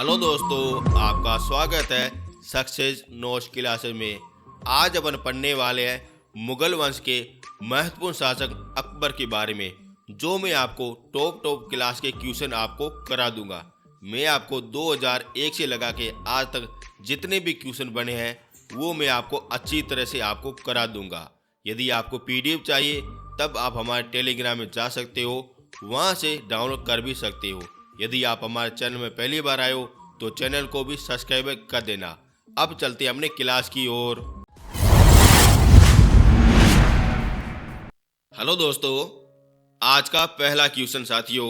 Hello दोस्तों, आपका स्वागत है सक्सेस नोट्स क्लासेस में। आज अपन पढ़ने वाले हैं मुगल वंश के महत्वपूर्ण शासक अकबर के बारे में, जो मैं आपको टॉप क्लास के क्वेश्चन आपको करा दूंगा। मैं आपको 2001 से लगा के आज तक जितने भी क्वेश्चन बने हैं वो मैं आपको अच्छी तरह से आपको करा दूंगा। यदि आपको पीडीएफ चाहिए तब आप हमारे टेलीग्राम में जा सकते हो, वहाँ से डाउनलोड कर भी सकते हो। यदि आप हमारे चैनल में पहली बार आए हो तो चैनल को भी सब्सक्राइब कर देना। अब चलते हैं अपने क्लास की ओर। हेलो दोस्तों, आज का पहला क्वेश्चन साथियों,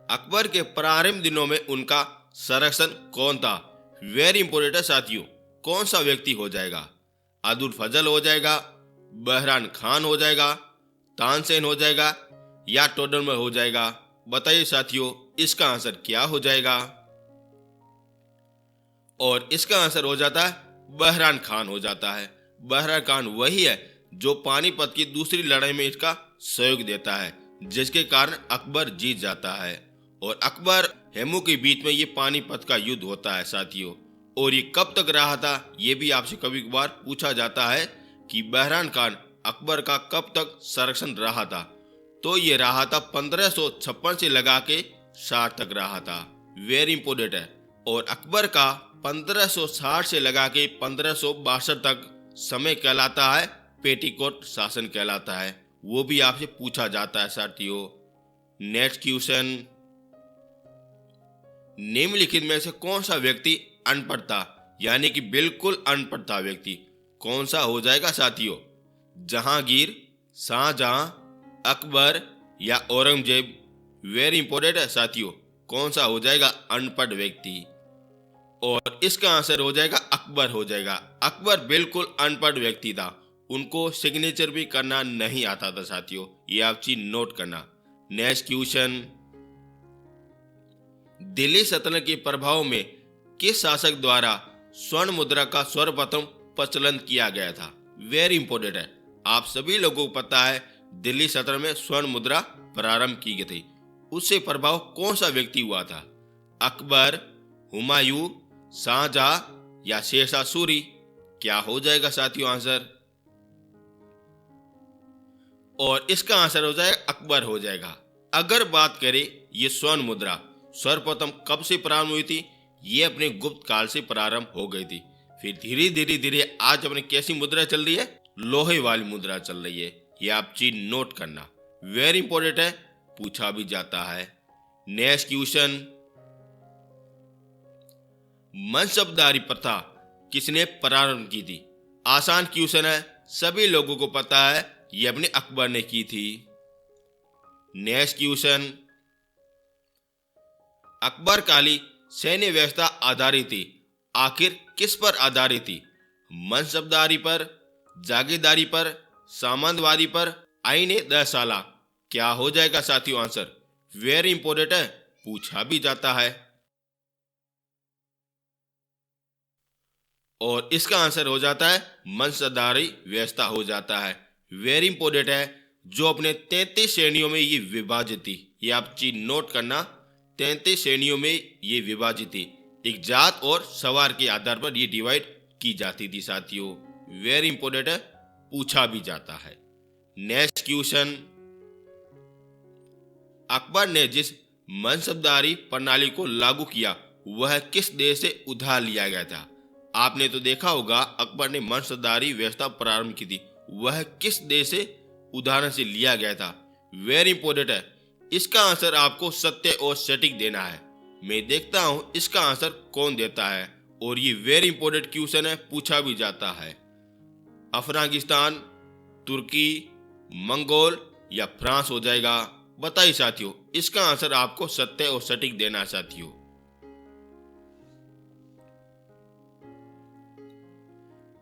अकबर के प्रारंभ दिनों में उनका संरक्षण कौन था? वेरी इंपोर्टेंट है साथियों। कौन सा व्यक्ति हो जाएगा? अब्दुल फजल हो जाएगा, बहरान खान हो जाएगा, तानसेन हो जाएगा या टोडरमल हो जाएगा? बताइए साथियों, इसका आंसर क्या हो जाएगा? और इसका आंसर हो जाता है बहरान खान हो जाता है। बहरान खान वही है जो पानीपत की दूसरी लड़ाई में इसका सहयोग देता है, जिसके कारण अकबर जीत जाता है। और अकबर हेमू के बीच में ये पानीपत का युद्ध होता है साथियों। और ये कब तक रहा था, ये भी आपसे कभी कभार पूछा जाता है कि बहरान खान अकबर का कब तक संरक्षण रहा था। तो ये रहा था 1556 से लगा के 60 तक रहा था। वेरी इंपोर्टेंट है। और अकबर का 1560 से लगा के 1562 तक समय कहलाता है पेटीकोट शासन कहलाता है। वो भी आपसे पूछा जाता है साथियों। नेक्स्ट क्वेश्चन, निम्नलिखित में से कौन सा व्यक्ति अनपढ़ था, यानी कि बिल्कुल अनपढ़ था व्यक्ति? कौन सा हो जाएगा साथियों? जहांगीर, शाहजहां, अकबर या औरंगजेब? वेरी इंपोर्टेंट है साथियों। कौन सा हो जाएगा अनपढ़ व्यक्ति? और इसका आंसर हो जाएगा अकबर हो जाएगा। अकबर बिल्कुल अनपढ़ व्यक्ति था। उनको सिग्नेचर भी करना नहीं आता था साथियों, ये आप चीज नोट करना। नेक्स्ट क्वेश्चन, दिल्ली सल्तनत के प्रभाव में किस शासक द्वारा स्वर्ण मुद्रा का सर्वप्रथम प्रचलन किया गया था? वेरी इंपोर्टेंट है। आप सभी लोगों को पता है दिल्ली सल्तनत में स्वर्ण मुद्रा प्रारंभ की गई थी। उससे प्रभाव कौन सा व्यक्ति हुआ था? अकबर, हुमायूं, शाहजहां या शेरशाह सूरी? क्या हो जाएगा साथियों आंसर? और इसका आंसर हो जाएगा अकबर हो जाएगा। अगर बात करें ये स्वर्ण मुद्रा सर्वप्रथम कब से प्रारंभ हुई थी? ये अपने गुप्त काल से प्रारंभ हो गई थी। फिर धीरे धीरे आज अपने कैसी मुद्रा चल रही है? लोहे वाली मुद्रा चल रही है। ये आप चीज नोट करना। वेरी इंपोर्टेंट है, पूछा भी जाता है। नेक्स्ट क्वेश्चन, मनसबदारी प्रथा किसने प्रारंभ की थी? आसान क्वेश्चन है, सभी लोगों को पता है ये अपने अकबर ने की थी। नेक्स्ट क्वेश्चन, अकबर काली सैन्य व्यवस्था आधारित थी, आखिर किस पर आधारित थी? मनसबदारी पर, जागीरदारी पर, सामंतवादी पर, आईने 10 साला? क्या हो जाएगा साथियों आंसर? वेरी इंपोर्टेंट है, पूछा भी जाता है। और इसका आंसर हो जाता है मनसबदारी व्यवस्था हो जाता है। वेरी इंपोर्टेंट है, जो अपने 33 श्रेणियों में ये विभाजित थी। ये आप चीज नोट करना, 33 श्रेणियों में ये विभाजित थी। एक जात और सवार के आधार पर ये डिवाइड की जाती थी साथियों। वेरी इंपोर्टेंट है, पूछा भी जाता है। नेक्स्ट क्वेश्चन, अकबर ने जिस मनसबदारी प्रणाली को लागू किया वह किस देश से उधार लिया गया था? आपने तो देखा होगा अकबर ने मनसबदारी व्यवस्था प्रारंभ की थी, वह किस देश से उदाहरण से लिया गया था? वेरी इंपोर्टेंट है, इसका आंसर आपको सत्य और सटीक देना है। मैं देखता हूं इसका आंसर कौन देता है। और ये वेरी इंपोर्टेंट क्वेश्चन है, पूछा भी जाता है। अफगानिस्तान, तुर्की, मंगोल या फ्रांस हो जाएगा? बताइए साथियों, इसका आंसर आपको सत्य और सटीक देना है साथियों।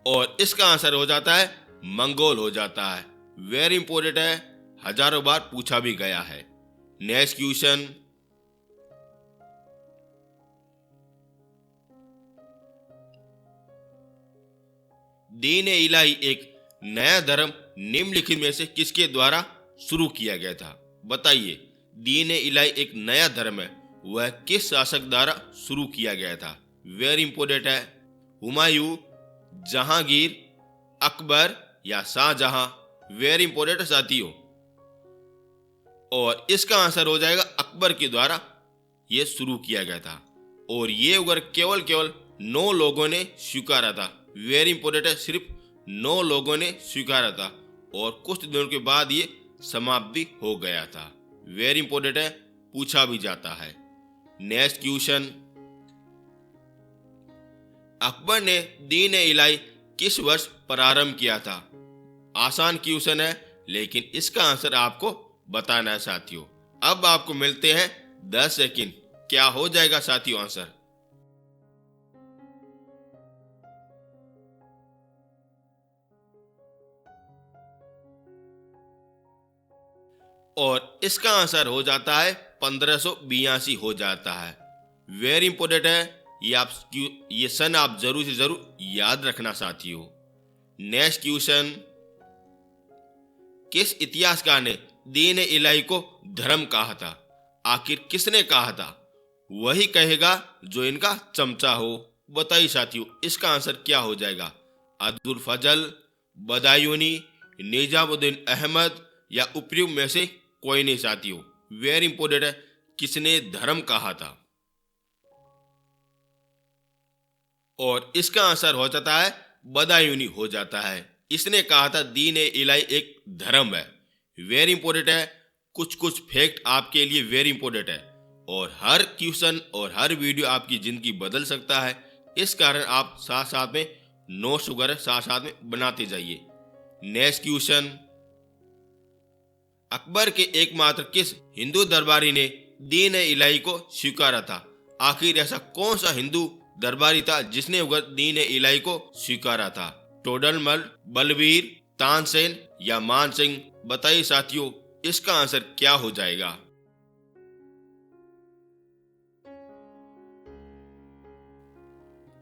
और इसका आंसर हो जाता है मंगोल हो जाता है। वेरी इंपोर्टेंट है, हजारों बार पूछा भी गया है। नेक्स्ट क्वेश्चन, दीन ए इलाही एक नया धर्म निम्नलिखित में से किसके द्वारा शुरू किया गया था? बताइए, दीन ए इलाही एक नया धर्म है, वह किस शासक द्वारा शुरू किया गया था? वेरी इंपोर्टेंट है। हुमायूं, जहांगीर, अकबर या शाहजहां? वेरी इंपोर्टेंट है साथियों। और इसका आंसर हो जाएगा अकबर के द्वारा यह शुरू किया गया था। और ये अगर केवल 9 लोगों ने स्वीकारा था। वेरी इंपोर्टेंट है, सिर्फ 9 लोगों ने स्वीकारा था और कुछ दिनों के बाद ये समाप्त भी हो गया था। वेरी इंपोर्टेंट है, पूछा भी जाता है। नेक्स्ट क्वेश्चन, अकबर ने दीन इलाही किस वर्ष प्रारंभ किया था? आसान क्वेश्चन है, लेकिन इसका आंसर आपको बताना है साथियों। अब आपको मिलते हैं 10 सेकंड। क्या हो जाएगा साथियों आंसर? और इसका आंसर हो जाता है 1582 हो जाता है। वेरी इंपोर्टेंट है, ये सन आप जरूर से जरूर याद रखना साथियों। नेक्स्ट क्वेश्चन, किस इतिहासकार ने दीन इलाही को धर्म कहा था? आखिर किसने कहा था? वही कहेगा जो इनका चमचा हो। बताइए साथियों, इसका आंसर क्या हो जाएगा? अब्दुल फजल, बदायूनी, निजामुद्दीन अहमद या उपयुक्त में से कोई नहीं साथियों। वेरी इंपोर्टेंट है, किसने धर्म कहा था? और इसका आंसर हो जाता है बदायूनी हो जाता है। इसने कहा था दीन इलाही एक धर्म है। वेरी इंपोर्टेंट है, कुछ फैक्ट आपके लिए वेरी इंपोर्टेंट है और हर क्वेश्चन और हर वीडियो आपकी जिंदगी बदल सकता है। इस कारण आप साथ साथ में नोट्स वगैरह साथ में बनाते जाइए। नेक्स्ट क्वेश्चन, अकबर के एकमात्र किस हिंदू दरबारी ने दीन इलाही को स्वीकारा था? आखिर ऐसा कौन सा हिंदू दरबारी था जिसने दीन इलाही को स्वीकारा था? टोडरमल, बलबीर, तानसेन या मान सिंह? बताइए साथियों, इसका आंसर क्या हो जाएगा?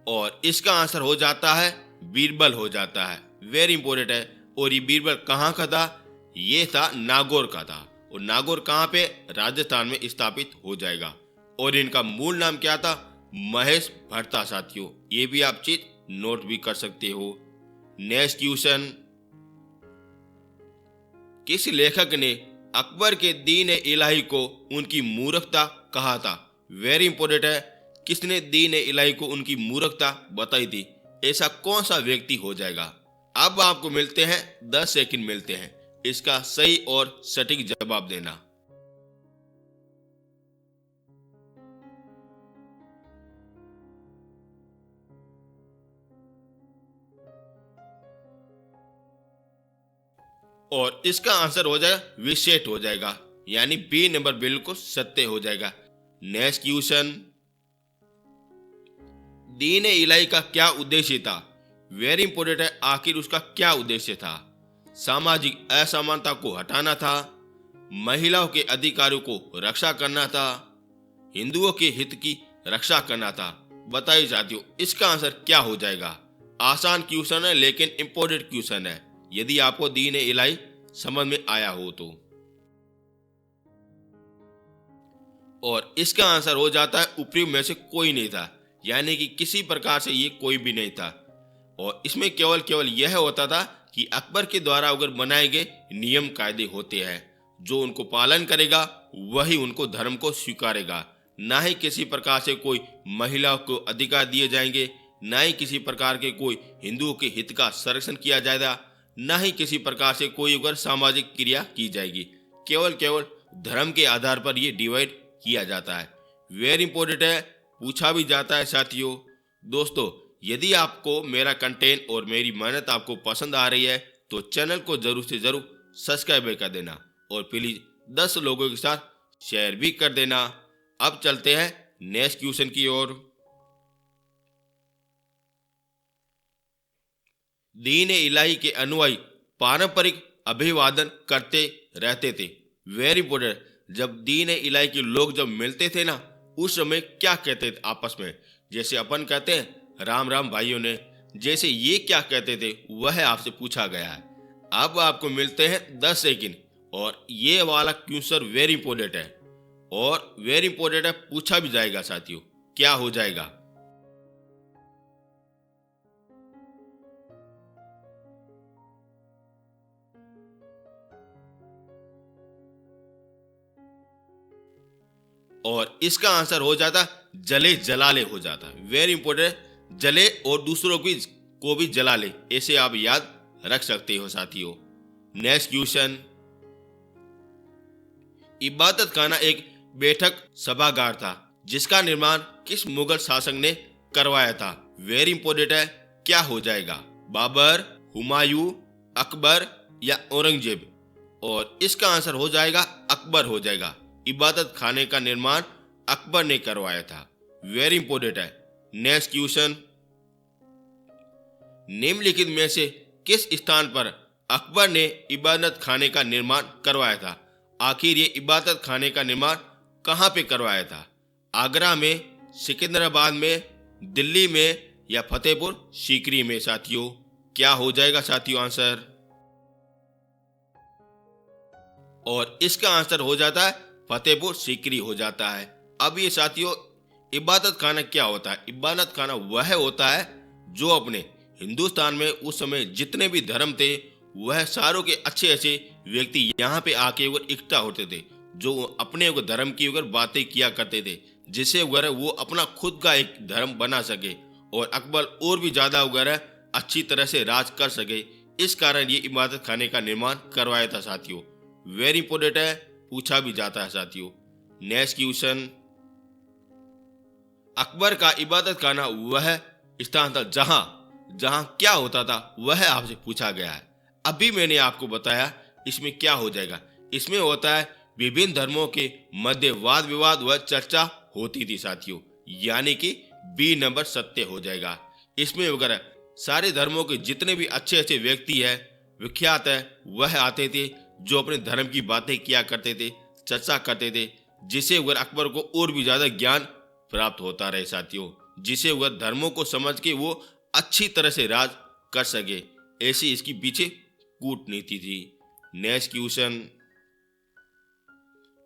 और इसका आंसर हो जाता है बीरबल हो जाता है। वेरी इंपोर्टेंट है। और ये बीरबल कहाँ का था? ये था नागौर का था। और नागौर कहाँ पे? राजस्थान में स्थापित हो जाएगा। और इनका मूल नाम क्या था? महेश भट्टा साथियों। ये भी आप चीज नोट भी कर सकते हो। नेक्स्ट क्वेश्चन, किस लेखक ने अकबर के दीन इलाही को उनकी मूर्खता कहा था? वेरी इंपोर्टेंट है, किसने दीन इलाही को उनकी मूर्खता बताई थी? ऐसा कौन सा व्यक्ति हो जाएगा? अब आपको मिलते हैं 10 सेकंड मिलते हैं इसका सही और सटीक जवाब देना। और इसका आंसर हो जाएगा विशेष हो जाएगा, यानी बी नंबर बिल्कुल सत्य हो जाएगा। नेक्स्ट क्वेश्चन, दीन इलाही का क्या उद्देश्य था? वेरी इंपोर्टेंट है, आखिर उसका क्या उद्देश्य था? सामाजिक असमानता को हटाना था, महिलाओं के अधिकारों को रक्षा करना था, हिंदुओं के हित की रक्षा करना था? बताइए साथियों, इसका आंसर क्या हो जाएगा? आसान क्वेश्चन है लेकिन इंपोर्टेंट क्वेश्चन है यदि आपको दीन इलाही समझ में आया हो तो। और इसका आंसर हो जाता है उपयुक्त में से कोई नहीं था, यानी कि किसी प्रकार से ये कोई भी नहीं था। और इसमें केवल यह होता था कि अकबर के द्वारा अगर बनाए गए नियम कायदे होते हैं, जो उनको पालन करेगा वही उनको धर्म को स्वीकारेगा। ना ही किसी प्रकार से कोई महिलाओं को अधिकार दिए जाएंगे, ना ही किसी प्रकार के कोई हिंदुओं के हित का संरक्षण किया जाएगा, ना ही किसी प्रकार से कोई अगर सामाजिक क्रिया की जाएगी। केवल धर्म के आधार पर यह डिवाइड किया जाता है। वेरी इंपोर्टेंट है, पूछा भी जाता है साथियों। दोस्तों, यदि आपको मेरा कंटेंट और मेरी मेहनत आपको पसंद आ रही है तो चैनल को जरूर से जरूर सब्सक्राइब कर देना और प्लीज 10 लोगों के साथ शेयर भी कर देना। अब चलते हैं नेक्स्ट क्वेश्चन की ओर। दीन इलाही के अनुयायी पारंपरिक अभिवादन करते रहते थे। वेरी इंपोर्टेंट, जब दीन इलाही के लोग जब मिलते थे ना, उस समय क्या कहते थे आपस में? जैसे अपन कहते हैं राम राम भाइयों ने, जैसे ये क्या कहते थे वह आपसे पूछा गया है। अब आपको मिलते हैं 10 सेकंड और ये वाला क्वेश्चन वेरी इंपोर्टेंट है। और वेरी इंपॉर्टेंट है, पूछा भी जाएगा साथियों, क्या हो जाएगा। और इसका आंसर हो जाता जले जलाले हो जाता। वेरी इंपॉर्टेंट, जले और दूसरों की को भी जला ले, ऐसे आप याद रख सकते हो साथियों। नेक्स्ट क्वेश्चन, इबादत खाना एक बैठक सभागार था जिसका निर्माण किस मुगल शासक ने करवाया था। वेरी इंपॉर्टेंट है, क्या हो जाएगा। बाबर, हुमायूं, अकबर या औरंगजेब। और इसका आंसर हो जाएगा अकबर हो जाएगा। इबादत खाने का निर्माण अकबर ने करवाया था। वेरी इंपॉर्टेंट है। नेक्स्ट क्वेश्चन, निम्नलिखित में से किस स्थान पर अकबर ने इबादत खाने का निर्माण करवाया था। आखिर ये इबादत खाने का निर्माण कहां पे करवाया था। आगरा में, सिकंदराबाद में, दिल्ली में या फतेहपुर सीकरी में साथियों। क्या हो जाएगा साथियों आंसर। और इसका आंसर हो जाता है फतेहपुर सीकरी हो जाता है। अब ये साथियों, इबादत खाना क्या होता है। इबादत खाना वह होता है जो अपने हिंदुस्तान में उस समय जितने भी धर्म थे वह सारों के अच्छे अच्छे व्यक्ति यहाँ पे आके अगर इकट्ठा होते थे, जो अपने धर्म की अगर बातें किया करते थे, जिससे वगैरह वो अपना खुद का एक धर्म बना सके और अकबर और भी ज्यादा वगैरह अच्छी तरह से राज कर सके। इस कारण ये इबादत खाने का निर्माण करवाया था साथियों। वेरी इंपोर्टेंट है, पूछा भी जाता है साथियों। नेक्स्ट क्वेश्चन, अकबर का इबादत खाना वह स्थान था जहां जहां क्या होता था, वह आपसे पूछा गया है। अभी मैंने आपको बताया इसमें क्या हो जाएगा। इसमें होता है विभिन्न धर्मों के मध्य वाद विवाद व चर्चा होती थी साथियों, यानी कि बी नंबर सत्य हो जाएगा। इसमें वगैरह सारे धर्मों के जितने भी अच्छे अच्छे व्यक्ति है, विख्यात है, वह आते थे जो अपने धर्म की बातें किया करते थे, चर्चा करते थे, जिससे वह अकबर को और भी ज्यादा ज्ञान प्राप्त होता रहे साथियों, जिसे वह धर्मों को समझ के वो अच्छी तरह से राज कर सके। ऐसी इसकी पीछे कूटनीति थी। नेक्स्ट क्वेश्चन,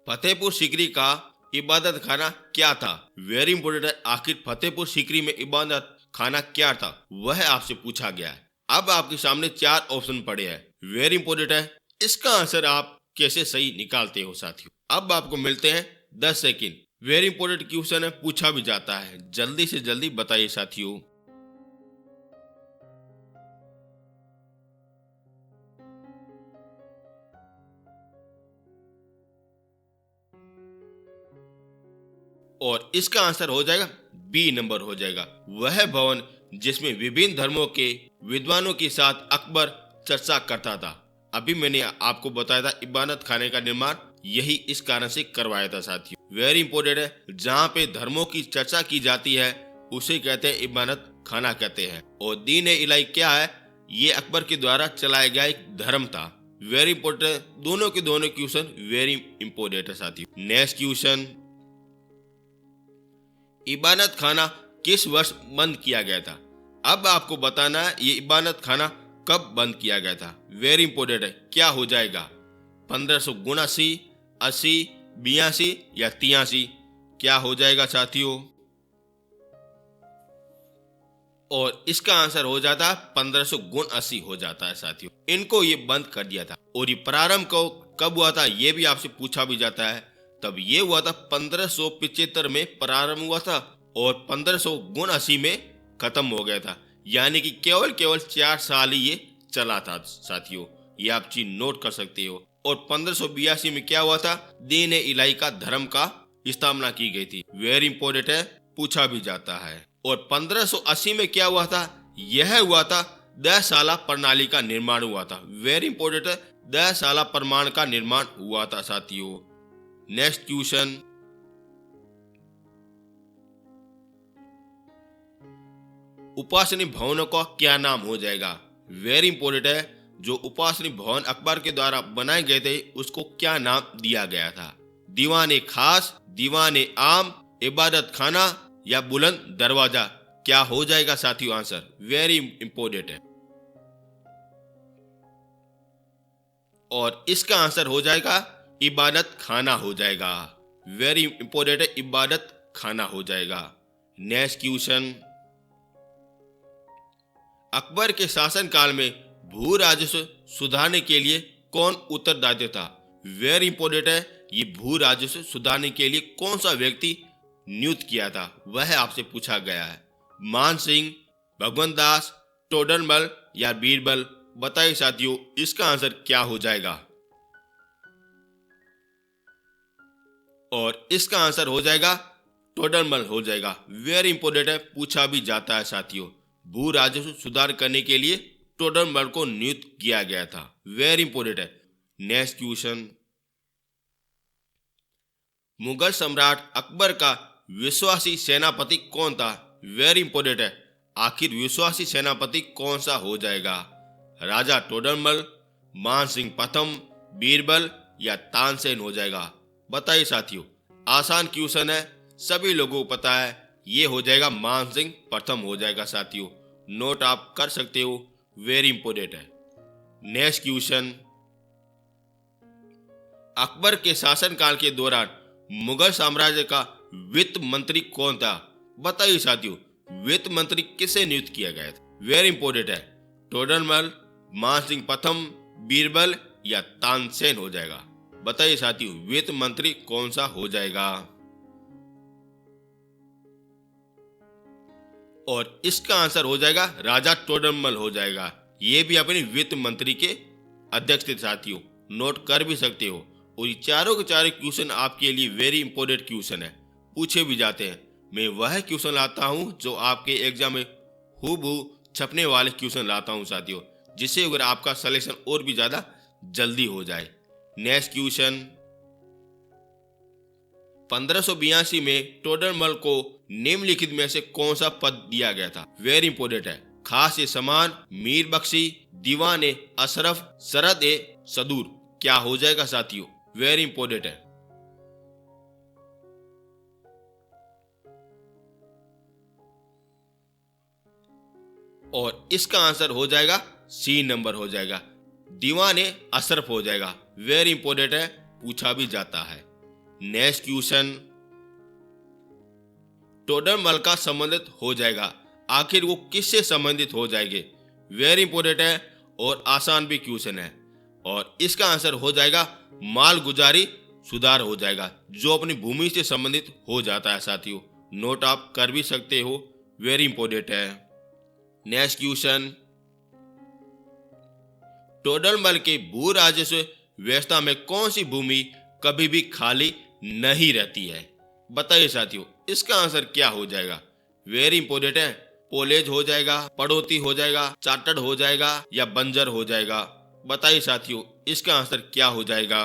फतेहपुर सीकरी का इबादत खाना क्या था। वेरी इंपोर्टेंट है, आखिर फतेहपुर सीकरी में इबादत खाना क्या था, वह आपसे पूछा गया है। अब आपके सामने 4 ऑप्शन पड़े हैं। वेरी इंपोर्टेंट है, इसका आंसर आप कैसे सही निकालते हो साथियों। अब आपको मिलते हैं 10 सेकंड। वेरी इंपोर्टेंट क्वेश्चन है, पूछा भी जाता है, जल्दी से जल्दी बताइए साथियों। और इसका आंसर हो जाएगा बी नंबर हो जाएगा। वह भवन जिसमें विभिन्न धर्मों के विद्वानों के साथ अकबर चर्चा करता था। अभी मैंने आपको बताया था इबादत खाने का निर्माण यही इस कारण से करवाया था साथियों। वेरी इंपोर्टेंट है, जहाँ पे धर्मों की चर्चा की जाती है उसे कहते हैं इबादत खाना कहते हैं। और दीन ए इलाही क्या है, ये अकबर के द्वारा चलाया गया एक धर्म था। वेरी इंपोर्टेंट, दोनों के दोनों क्वेश्चन वेरी इंपोर्टेंट है साथियों। नेक्स्ट क्वेश्चन, इबादत खाना किस वर्ष बंद किया गया था। अब आपको बताना है ये इबादत खाना कब बंद किया गया था। वेरी इंपोर्टेंट है, क्या हो जाएगा। 1579, 80, 82 या 83। क्या हो जाएगा साथियों। और इसका आंसर हो जाता 1579 हो जाता है साथियों। इनको ये बंद कर दिया था। और ये प्रारंभ को कब हुआ था ये भी आपसे पूछा भी जाता है। तब ये हुआ था 1575 में प्रारंभ हुआ था और 1579 में खत्म हो गया था। यानी कि केवल 4 साल ही ये चला था साथियों। ये आप चीज नोट कर सकते हो। और 1582 में क्या हुआ था, दीन ए इलाही का धर्म का स्थापना की गई थी। वेरी इंपोर्टेंट है, पूछा भी जाता है। और 1580 में क्या हुआ था, यह हुआ था 10 साला प्रणाली का निर्माण हुआ था। वेरी इंपोर्टेंट है, 10 साला प्रमाण का निर्माण हुआ था साथियों। नेक्स्ट क्वेश्चन, उपासनी भवनों का क्या नाम हो जाएगा। वेरी इंपोर्टेंट है, जो उपासनी भवन अकबर के द्वारा बनाए गए थे उसको क्या नाम दिया गया था। दीवाने खास, दीवाने आम, इबादत खाना या बुलंद दरवाजा। क्या हो जाएगा साथियों आंसर। वेरी इंपोर्टेंट है। और इसका आंसर हो जाएगा इबादत खाना हो जाएगा। वेरी इंपॉर्टेंट है, इबादत खाना हो जाएगा। नेक्स्ट क्वेश्चन, अकबर के शासन काल में भू राजस्व सुधारने के लिए कौन उत्तरदायी था? वेरी इंपॉर्टेंट है, ये भू राजस्व सुधारने के लिए कौन सा व्यक्ति नियुक्त किया था, वह आपसे पूछा गया है। मान सिंह, भगवंत दास, टोडरमल या बीरबल? बताइए साथियों, इसका आंसर क्या हो जाएगा? और इसका आंसर हो जाएगा टोडरमल हो जाएगा। वेरी इंपॉर्टेंट है, पूछा भी जाता है साथियों। भू राजस्व सुधार करने के लिए टोडरमल को नियुक्त किया गया था। वेरी इंपॉर्टेंट है। नेक्स्ट क्वेश्चन, मुगल सम्राट अकबर का विश्वासी सेनापति कौन था? वेरी इंपॉर्टेंट है, आखिर विश्वासी सेनापति कौन सा हो जाएगा? राजा टोडरमल, मान सिंह प्रथम, बीरबल या तानसेन हो जाएगा? बताइए साथियों, आसान क्वेश्चन है, सभी लोगों को पता है, ये हो जाएगा मान सिंह प्रथम हो जाएगा साथियों। नोट आप कर सकते हो, वेरी इंपॉर्टेंट है। नेक्स्ट क्वेश्चन, अकबर के शासनकाल के दौरान मुगल साम्राज्य का वित्त मंत्री कौन था? बताइए साथियों, वित्त मंत्री किसे नियुक्त किया गया था? वेरी इंपॉर्टेंट है, टोडरमल, मान सिंह प्रथम, बीरबल या तानसेन हो जाएगा? बताइए साथियों, वित्त मंत्री कौन सा हो जाएगा? और इसका आंसर हो जाएगा राजा टोडरमल हो जाएगा। ये भी अपने वित्त मंत्री के अध्यक्ष थे साथियों, नोट कर भी सकते हो। और ये चारों के चारों क्वेश्चन आपके लिए वेरी इंपॉर्टेंट क्वेश्चन है, पूछे भी जाते हैं। मैं वह क्वेश्चन लाता हूं जो आपके एग्जाम में हूबहू छपने वाले क्वेश्चन लाता हूं साथियों, जिससे अगर आपका सिलेक्शन और भी ज्यादा जल्दी हो जाए। नेक्स्ट क्वेश्चन, 1582 में टोडरमल को निम्नलिखित में से कौन सा पद दिया गया था? वेरी इंपॉर्टेंट है, खास ए समान, मीर बख्शी, दीवान ए अशरफ, सरद ए सदूर? क्या हो जाएगा साथियों? वेरी इंपॉर्टेंट है। और इसका आंसर हो जाएगा सी नंबर हो जाएगा, दीवान ए अशरफ हो जाएगा। वेरी इंपॉर्टेंट है, पूछा भी जाता है। नेक्स्ट क्वेश्चन, टोडरमल का संबंधित हो जाएगा, आखिर वो किससे संबंधित हो जाएंगे? वेरी इंपॉर्टेंट है और आसान भी क्वेश्चन है। और इसका आंसर हो जाएगा मालगुजारी सुधार हो जाएगा, जो अपनी भूमि से संबंधित हो जाता है साथियों। नोट आप कर भी सकते हो, वेरी इंपॉर्टेंट है। नेक्स्ट क्वेश्चन, टोडरमल के भू राजस्व व्यवस्था में कौन सी भूमि कभी भी खाली नहीं रहती है? बताइए साथियों, इसका आंसर क्या हो जाएगा? वेरी इंपॉर्टेंट है, पोलेज हो जाएगा, पड़ोती हो जाएगा, चार्टर्ड हो जाएगा या बंजर हो जाएगा? बताइए साथियों, इसका आंसर क्या हो जाएगा?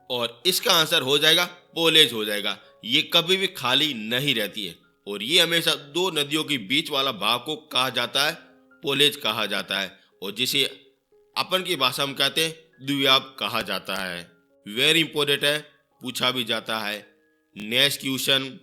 और इसका आंसर हो जाएगा पोलेज हो जाएगा। ये कभी भी खाली नहीं रहती है और ये हमेशा दो नदियों के बीच वाला भाग को कहा जाता है, पोलेज कहा जाता है, और जिसे अपन की भाषा में कहते हैं द्वियाब कहा जाता है। वेरी इंपॉर्टेंट है, पूछा भी जाता है। नेक्स्ट क्वेश्चन,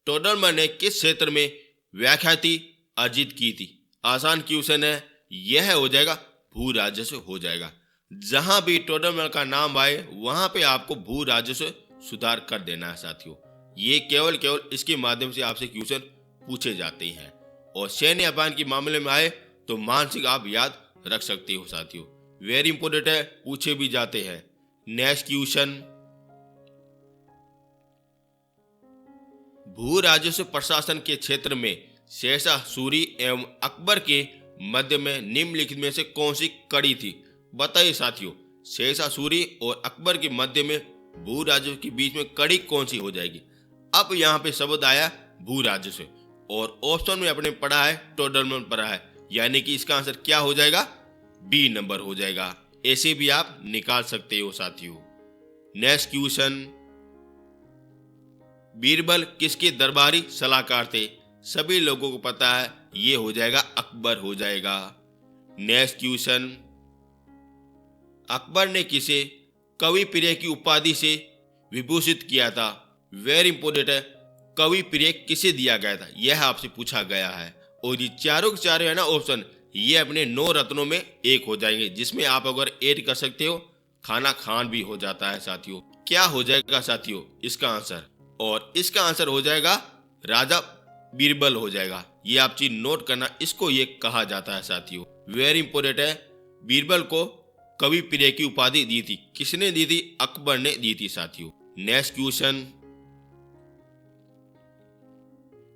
टोडरमल ने किस क्षेत्र में व्याख्याति अर्जित की थी? आसान क्वेश्चन है, यह हो जाएगा भू राजस्व हो जाएगा। जहां भी टोडरमल का नाम आए वहां पे आपको भू राजस्व सुधार कर देना है साथियों। ये केवल इसके माध्यम से आपसे क्वेश्चन पूछे जाते हैं। और सैन्य अभियान के मामले में आए तो मानसिक आप याद रख सकते हो साथियों, वेरी इंपॉर्टेंट है, पूछे भी जाते हैं। नेक्स्ट क्वेश्चन, भू राजस्व प्रशासन के क्षेत्र में शेरशाह सूरी एवं अकबर के मध्य में निम्नलिखित में से कौन सी कड़ी थी? बताइए साथियों, शेरशाह सूरी और अकबर के मध्य में भू राजस्व के बीच में कड़ी कौन सी हो जाएगी? अब यहाँ पे शब्द आया भू राजस्व और ऑप्शन में अपने पढ़ा है टोडरमल पढ़ा है, यानी कि इसका आंसर क्या हो जाएगा? बी नंबर हो जाएगा। ऐसे भी आप निकाल सकते हो साथियों। नेक्स्ट क्वेश्चन, बीरबल किसके दरबारी सलाहकार थे? सभी लोगों को पता है, ये हो जाएगा अकबर हो जाएगा। नेक्स्ट क्वेश्चन, अकबर ने किसे कवि प्रिय की उपाधि से विभूषित किया था? वेरी इंपॉर्टेंट है, कवि प्रिय किसे दिया गया था, यह आपसे पूछा गया है। और ये चारों के चारों है ना ऑप्शन, ये अपने 9 रत्नों में एक हो जाएंगे, जिसमें आप अगर ऐड कर सकते हो खाना खान भी हो जाता है साथियों। क्या हो जाएगा साथियों इसका आंसर? और इसका आंसर हो जाएगा राजा बीरबल हो जाएगा। ये आप चीज नोट करना, इसको ये कहा जाता है साथियों। वेरी इंपोर्टेंट है। बीरबल को कवि प्रिय की उपाधि दी थी। किसने दी थी? अकबर ने दी थी साथियों। नेक्स्ट क्वेश्चन,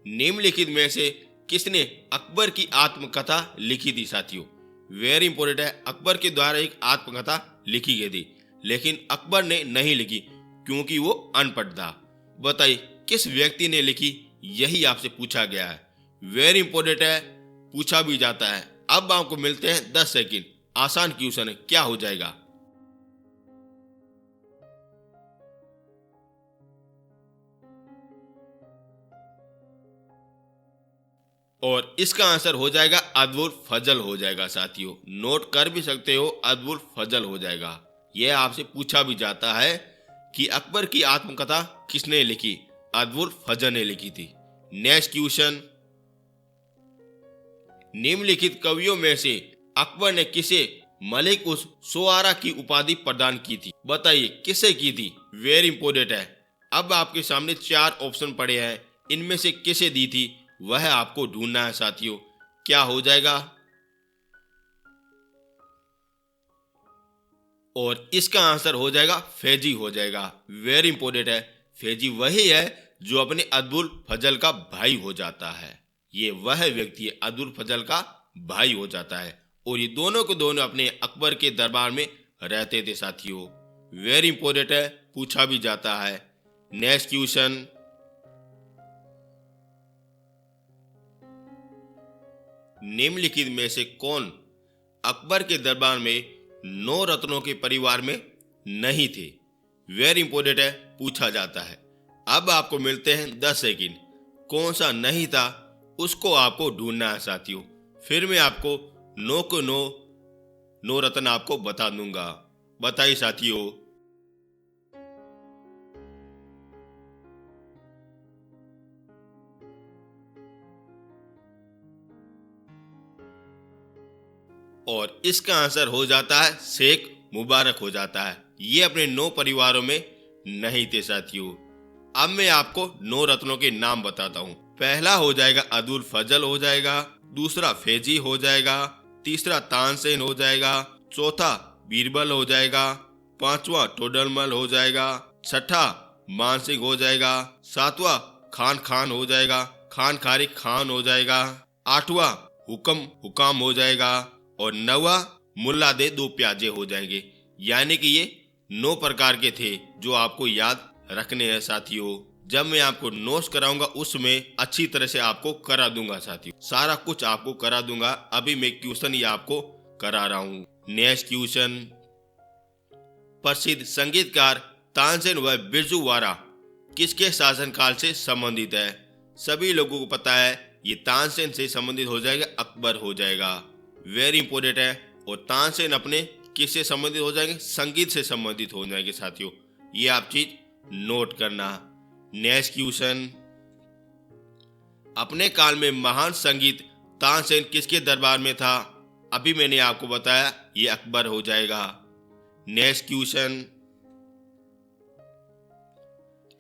निम्नलिखित में से किसने अकबर की आत्मकथा लिखी थी साथियों? वेरी इंपोर्टेंट है। अकबर के द्वारा एक आत्मकथा लिखी गई थी, लेकिन अकबर ने नहीं लिखी क्योंकि वो अनपढ़ था। बताइए किस व्यक्ति ने लिखी? यही आपसे पूछा गया है। वेरी इंपोर्टेंट है, पूछा भी जाता है। अब आपको मिलते हैं 10 सेकंड। आसान क्वेश्चन है, क्या हो जाएगा? और इसका आंसर हो जाएगा अब्दुल फजल हो जाएगा साथियों। नोट कर भी सकते हो, अब्दुल फजल हो जाएगा। यह आपसे पूछा भी जाता है कि अकबर की आत्मकथा किसने लिखी? अब्दुल फजल ने लिखी थी। नेक्स्ट क्वेश्चन, निम्नलिखित कवियों में से अकबर ने किसे मलिक उस शुआरा की उपाधि प्रदान की थी? बताइए किसे की थी? वेरी इंपोर्टेंट है। अब आपके सामने 4 ऑप्शन पड़े हैं, इनमें से किसे दी थी वह आपको ढूंढना है साथियों। क्या हो जाएगा? और इसका आंसर हो जाएगा फैजी हो जाएगा। वेरी इंपोर्टेंट है। फैजी वही है जो अपने अब्दुल फजल का भाई हो जाता है। ये वह व्यक्ति है, अब्दुल फजल का भाई हो जाता है। और ये दोनों के दोनों अपने अकबर के दरबार में रहते थे साथियों। वेरी इंपोर्टेंट है, पूछा भी जाता है। नेक्स्ट क्वेश्चन, निम्नलिखित में से कौन अकबर के दरबार में 9 रत्नों के परिवार में नहीं थे? वेरी इंपोर्टेंट है, पूछा जाता है। अब आपको मिलते हैं 10 सेकंड। कौन सा नहीं था उसको आपको ढूंढना है साथियों। फिर मैं आपको 9 को 9 रत्न आपको बता दूंगा। बताइए साथियों। और इसका आंसर हो जाता है शेख मुबारक हो जाता है। ये अपने 9 परिवारों में नहीं थे साथियों। अब मैं आपको 9 रत्नों के नाम बताता हूँ। पहला हो जाएगा अब्दुल फजल हो जाएगा, दूसरा फैजी हो जाएगा, तीसरा तानसेन हो जाएगा, चौथा बीरबल हो जाएगा, पांचवा टोडरमल हो जाएगा, छठा मानसिंह हो जाएगा, सातवां खान खान हो जाएगा, खान खारी खान हो जाएगा, आठवां हुक्म हो जाएगा, और 9वां मुल्ला दे दो प्याजे हो जाएंगे। यानी कि ये 9 प्रकार के थे जो आपको याद रखने हैं साथियों। जब मैं आपको नोट्स कराऊंगा उसमें अच्छी तरह से आपको करा दूंगा साथियों। सारा कुछ आपको करा दूंगा। अभी मैं क्वेश्चन ये आपको करा रहा हूँ। नेक्स्ट क्वेश्चन, प्रसिद्ध संगीतकार तानसेन व बिरजू वारा किसके शासनकाल से संबंधित है? सभी लोगों को पता है ये तानसेन से संबंधित हो जाएगा, अकबर हो जाएगा। वेरी इंपोर्टेंट है। और तानसेन अपने किससे संबंधित हो जाएंगे? संगीत से संबंधित हो जाएंगे साथियों। ये आप चीज नोट करना। नेक्स्ट क्वेश्चन, अपने काल में महान संगीत तानसेन किसके दरबार में था? अभी मैंने आपको बताया ये अकबर हो जाएगा। नेक्स्ट क्वेश्चन,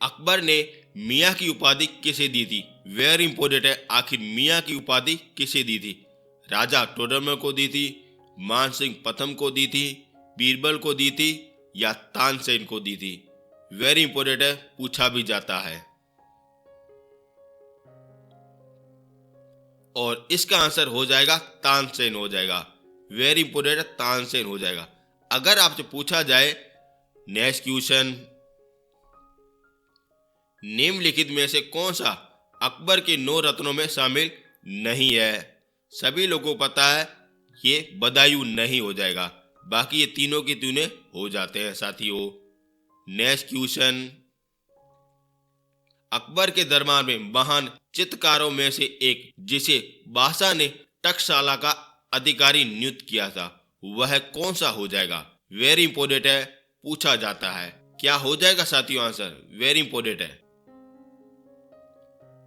अकबर ने मियाँ की उपाधि किसे दी थी? वेरी इंपोर्टेंट है। आखिर मियाँ की उपाधि किसे दी थी? राजा टोडरमल को दी थी, मानसिंह प्रथम को दी थी, बीरबल को दी थी, या तानसेन को दी थी? वेरी इंपोर्टेंट है, पूछा भी जाता है। और इसका आंसर हो जाएगा तानसेन हो जाएगा। वेरी इंपोर्टेंट है, तानसेन हो जाएगा। अगर आपसे पूछा जाए नेक्स्ट क्वेश्चन, निम्नलिखित में से कौन सा अकबर के 9 रत्नों में शामिल नहीं है? सभी लोगों को पता है ये बदायूं नहीं हो जाएगा। बाकी ये तीनों के तीनों हो जाते हैं साथियों। नेक्स्ट क्वेश्चन, अकबर के दरबार में महान चित्रकारों में से एक जिसे बादशाह ने टकसाला का अधिकारी नियुक्त किया था वह कौन सा हो जाएगा? वेरी इंपोर्टेंट है, पूछा जाता है। क्या हो जाएगा साथियों आंसर? वेरी इंपोर्टेंट है।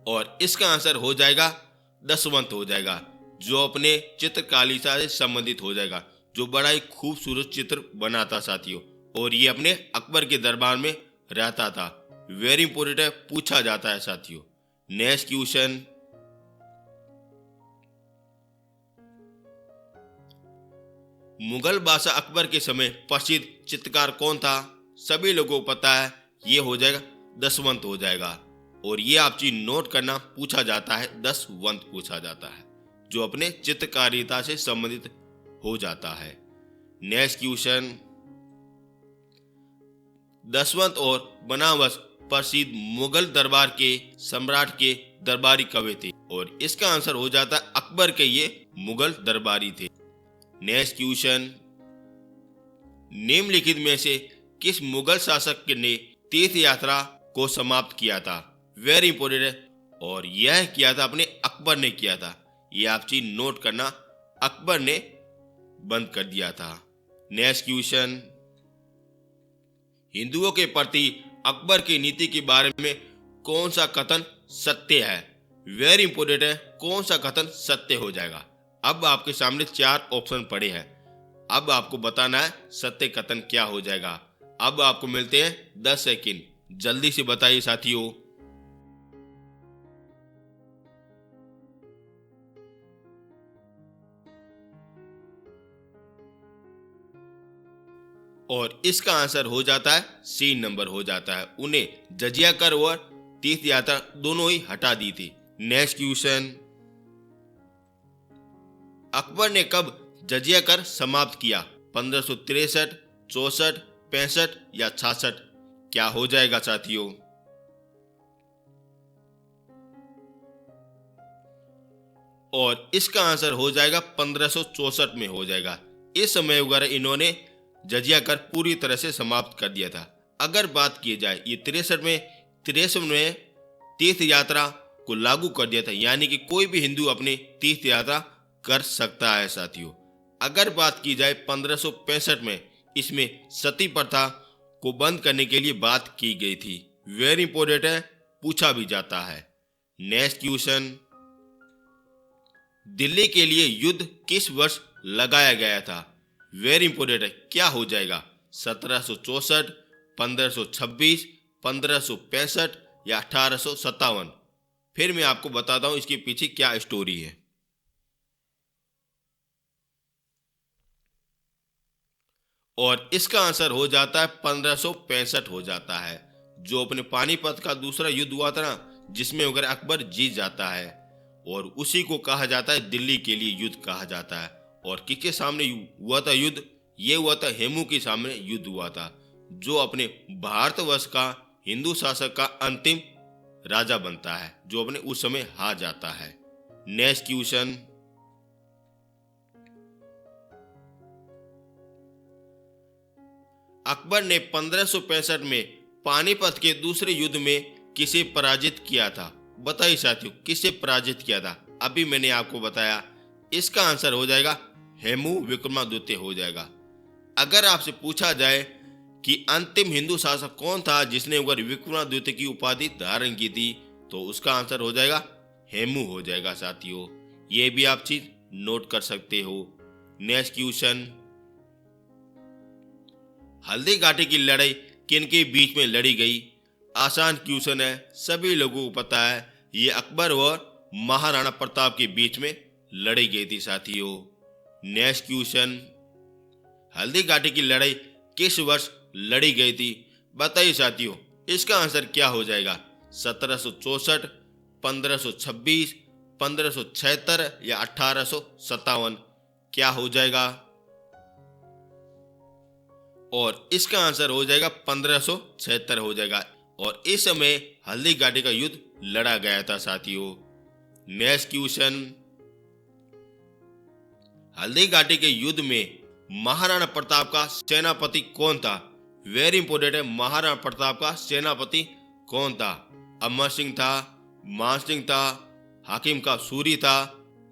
और इसका आंसर हो जाएगा दसवंत हो जाएगा। जो अपने चित्रकारिता से संबंधित हो जाएगा, जो बड़ा ही खूबसूरत चित्र बनाता साथियों। और ये अपने अकबर के दरबार में रहता था। वेरी इंपॉर्टेंट है, पूछा जाता है साथियों। नेक्स्ट क्वेश्चन, मुगल बादशाह अकबर के समय प्रसिद्ध चित्रकार कौन था? सभी लोगों को पता है, ये हो जाएगा दसवंत हो जाएगा। और ये आप चीज नोट करना, पूछा जाता है, दसवंत पूछा जाता है, जो अपने चित्रकारिता से संबंधित हो जाता है। नेक्स्ट क्वेश्चन, दसवंत और बनावस प्रसिद्ध मुगल दरबार के सम्राट के दरबारी कवि थे। और इसका आंसर हो जाता है अकबर के ये मुगल दरबारी थे। नेक्स्ट क्वेश्चन, निम्नलिखित में से किस मुगल शासक ने तीर्थ यात्रा को समाप्त किया था? वेरी इंपॉर्टेंट है, और यह किया था अपने अकबर ने किया था। यह आप चीज नोट करना, अकबर ने बंद कर दिया था। नेक्स्ट क्वेश्चन, हिंदुओं के प्रति अकबर की नीति के बारे में कौन सा कथन सत्य है? वेरी इंपॉर्टेंट है, कौन सा कथन सत्य हो जाएगा? अब आपके सामने 4 ऑप्शन पड़े हैं। अब आपको बताना है सत्य कथन क्या हो जाएगा। अब आपको मिलते हैं 10 सेकंड, जल्दी से बताइए साथियों। और इसका आंसर हो जाता है सी नंबर हो जाता है। उन्हें जजिया कर और तीर्थ यात्रा दोनों ही हटा दी थी। नेक्स्ट क्वेश्चन, अकबर ने कब जजिया कर समाप्त किया? 1563, 64, 65 या 66? क्या हो जाएगा साथियों? और इसका आंसर हो जाएगा 1564 में हो जाएगा। इस समय वगैरह इन्होंने जजिया कर पूरी तरह से समाप्त कर दिया था। अगर बात की जाए, ये 63 में तीर्थ यात्रा को लागू कर दिया था, यानी कि कोई भी हिंदू अपने तीर्थ यात्रा कर सकता है साथियों। अगर बात की जाए 1565 में, इसमें सती प्रथा को बंद करने के लिए बात की गई थी। वेरी इंपॉर्टेंट है, पूछा भी जाता है। नेक्स्ट क्वेश्चन, दिल्ली के लिए युद्ध किस वर्ष लगाया गया था? वेरी इंपॉर्टेंट है, क्या हो जाएगा? 1764, 1526, 1565 या 1857? फिर मैं आपको बताता हूं इसके पीछे क्या स्टोरी है। और इसका आंसर हो जाता है 1565 हो जाता है, जो अपने पानीपत का दूसरा युद्ध हुआ था ना, जिसमें अगर अकबर जीत जाता है। और उसी को कहा जाता है दिल्ली के लिए युद्ध कहा जाता है। और किसके सामने हुआ था युद्ध? ये हुआ था हेमू के सामने युद्ध हुआ था, जो अपने भारतवर्ष का हिंदू शासक का अंतिम राजा बनता है, जो अपने उस समय हार जाता है। नेक्स्ट क्वेश्चन, अकबर ने 1565 में पानीपत के दूसरे युद्ध में किसे पराजित किया था? बताइए साथियों, किसे पराजित किया था? अभी मैंने आपको बताया, इसका आंसर हो जाएगा हेमू विक्रमादित्य हो जाएगा। अगर आपसे पूछा जाए कि अंतिम हिंदू शासक कौन था जिसने विक्रमादित्य की उपाधि धारण की थी, तो उसका आंसर हो जाएगा हेमू हो जाएगा साथियों। ये भी आप चीज नोट कर सकते हो। नेक्स्ट क्वेश्चन, हल्दी घाटी की लड़ाई किन के बीच में लड़ी गई? आसान क्वेश्चन है, सभी लोगों को पता है, ये अकबर और महाराणा प्रताप के बीच में लड़ी गई थी साथियों। नेक्स्ट क्वेश्चन, हल्दी घाटी की लड़ाई किस वर्ष लड़ी गई थी? बताइए साथियों, इसका आंसर क्या हो जाएगा? 1764, 1526, 1576 या 1857? क्या हो जाएगा? और इसका आंसर हो जाएगा 1576 हो जाएगा। और इस समय हल्दी घाटी का युद्ध लड़ा गया था साथियों। नेक्स्ट क्वेश्चन, हल्दी घाटी के युद्ध में महाराणा प्रताप का सेनापति कौन था? वेरी इंपॉर्टेंट है, महाराणा प्रताप का सेनापति कौन था? अमर सिंह था, मान सिंह था, हाकिम का सूरी था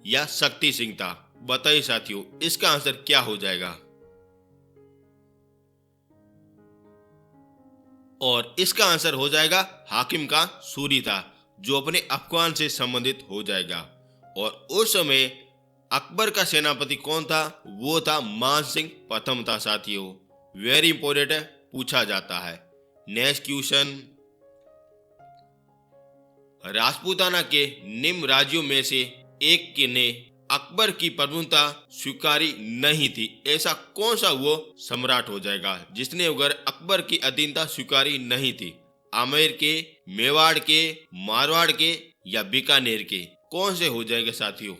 या शक्ति सिंह था? बताइए साथियों, इसका आंसर क्या हो जाएगा? और इसका आंसर हो जाएगा हाकिम का सूरी था, जो अपने अफगान से संबंधित हो जाएगा। और उस समय अकबर का सेनापति कौन था? वो था मान सिंह प्रथम था साथियों। वेरी इंपॉर्टेंट है, पूछा जाता है। नेक्स्ट क्वेश्चन, राजपूताना के निम्न राज्यों में से एक के ने अकबर की प्रभुता स्वीकारी नहीं थी। ऐसा कौन सा वो सम्राट हो जाएगा जिसने अगर अकबर की अधीनता स्वीकारी नहीं थी? आमेर के, मेवाड़ के, मारवाड़ के या बीकानेर के? कौन से हो जाएंगे साथियों?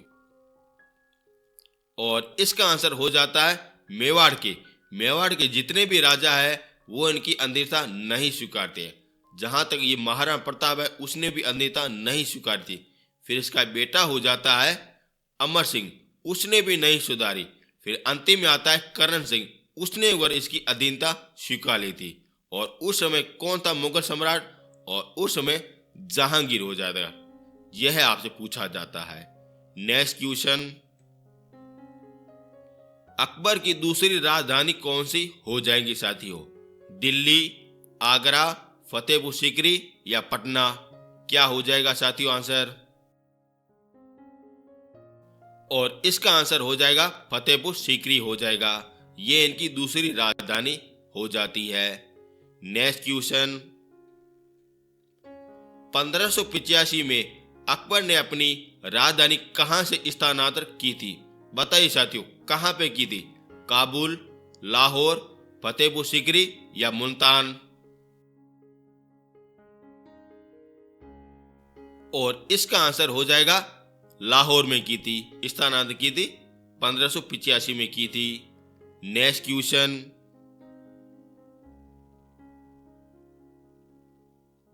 और इसका आंसर हो जाता है मेवाड़ के। मेवाड़ के जितने भी राजा है वो इनकी अधीनता नहीं स्वीकारते। जहां तक ये महाराणा प्रताप है उसने भी अधीनता नहीं स्वीकारी थी। फिर इसका बेटा हो जाता है अमर सिंह, उसने भी नहीं सुधारी। फिर अंतिम में आता है करण सिंह, उसने अगर इसकी अधीनता स्वीकार ली थी। और उस समय कौन था मुगल सम्राट? और उस समय जहांगीर हो जाएगा। यह आपसे पूछा जाता है। नेक्स्ट क्वेश्चन, अकबर की दूसरी राजधानी कौन सी हो जाएगी साथियों? दिल्ली, आगरा, फतेहपुर सीकरी या पटना? क्या हो जाएगा साथियों आंसर? और इसका आंसर हो जाएगा फतेहपुर सीकरी हो जाएगा। ये इनकी दूसरी राजधानी हो जाती है। नेक्स्ट क्वेश्चन, 1585 में अकबर ने अपनी राजधानी कहां से स्थानांतरित की थी? बताइए साथियों, कहां पे की थी? काबुल, लाहौर, फतेहपुर सीकरी या मुल्तान? और इसका आंसर हो जाएगा लाहौर में की थी, स्थानांतरित की थी, 1585 में की थी। नेक्स्ट क्वेश्चन,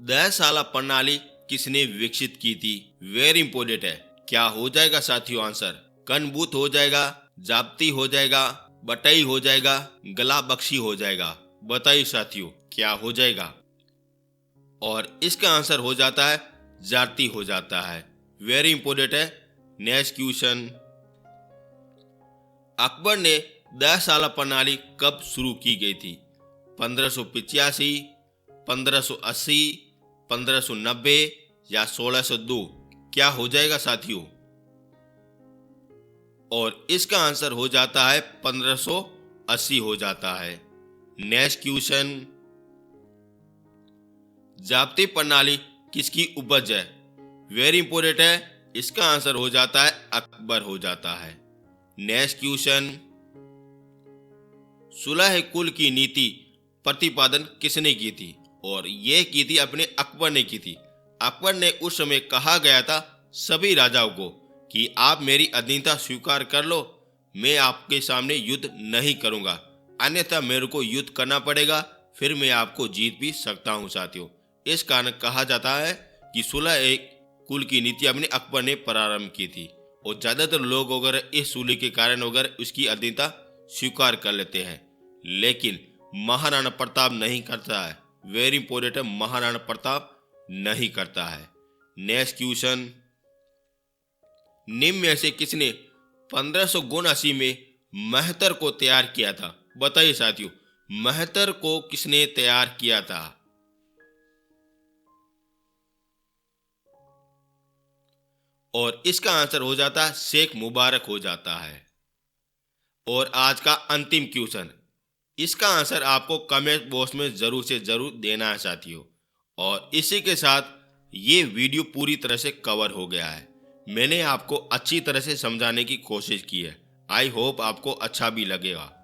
10 साला प्रणाली किसने विकसित की थी? वेरी इंपोर्टेंट है। क्या हो जाएगा साथियों आंसर? कनबूत हो जाएगा, जाप्ती हो जाएगा, बटई हो जाएगा, गला बख्शी हो जाएगा? बताइए साथियों क्या हो जाएगा? और इसका आंसर हो जाता है जाप्ती हो जाता है। वेरी इंपोर्टेंट है। नेक्स्ट क्वेश्चन, अकबर ने 10 साला प्रणाली कब शुरू की गई थी? 1585, 1580, 1590 या 1602? क्या हो जाएगा साथियों? और इसका आंसर हो जाता है 1580 हो जाता है। नेक्स्ट क्वेश्चन, जाप्ती प्रणाली किसकी उपज है? वेरी इंपोर्टेंट है। इसका आंसर हो जाता है अकबर हो जाता है। नेक्स्ट क्वेश्चन, सुलह कुल की नीति प्रतिपादन किसने की थी? और यह की थी अपने अकबर ने की थी। अकबर ने उस समय कहा गया था सभी राजाओं को कि आप मेरी अधीनता स्वीकार कर लो, मैं आपके सामने युद्ध नहीं करूंगा, अन्यथा मेरे को युद्ध करना पड़ेगा, फिर मैं आपको जीत भी सकता हूं साथियों। इस कारण कहा जाता है कि सुलह एक कुल की नीति अपने अकबर ने प्रारंभ की थी। और ज्यादातर लोग अगर इस सुलह के कारण अगर उसकी अधीनता स्वीकार कर लेते हैं, लेकिन महाराणा प्रताप नहीं करता है। वेरी इंपोर्टेंट है, महाराणा प्रताप नहीं करता है। नेक्स्ट क्वेश्चन, निम्न में से किसने 1579 में महतर को तैयार किया था? बताइए साथियों, महतर को किसने तैयार किया था? और इसका आंसर हो जाता है शेख मुबारक हो जाता है। और आज का अंतिम क्वेश्चन, इसका आंसर आपको कमेंट बॉक्स में जरूर से जरूर देना है साथियों। और इसी के साथ ये वीडियो पूरी तरह से कवर हो गया है। मैंने आपको अच्छी तरह से समझाने की कोशिश की है। आई होप आपको अच्छा भी लगेगा।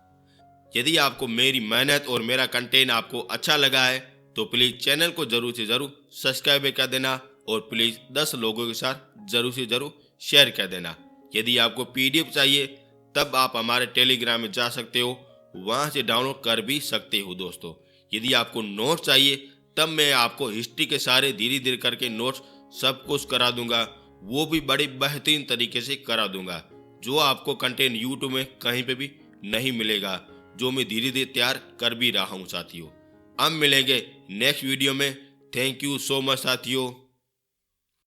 यदि आपको मेरी मेहनत और मेरा कंटेंट आपको अच्छा लगा है तो प्लीज़ चैनल को जरूर से जरूर सब्सक्राइब कर देना और प्लीज़ 10 लोगों के साथ जरूर से जरूर शेयर कर देना। यदि आपको PDF चाहिए तब आप हमारे टेलीग्राम में जा सकते हो, वहाँ से डाउनलोड कर भी सकते हो दोस्तों। यदि आपको नोट्स चाहिए तब मैं आपको हिस्ट्री के सारे धीरे धीरे करके नोट्स सब कुछ करा दूंगा, वो भी बड़ी बेहतरीन तरीके से करा दूंगा, जो आपको कंटेंट यूट्यूब में कहीं पे भी नहीं मिलेगा, जो मैं धीरे धीरे तैयार कर भी रहा हूँ साथियों। अब मिलेंगे नेक्स्ट वीडियो में। थैंक यू सो मच साथियों।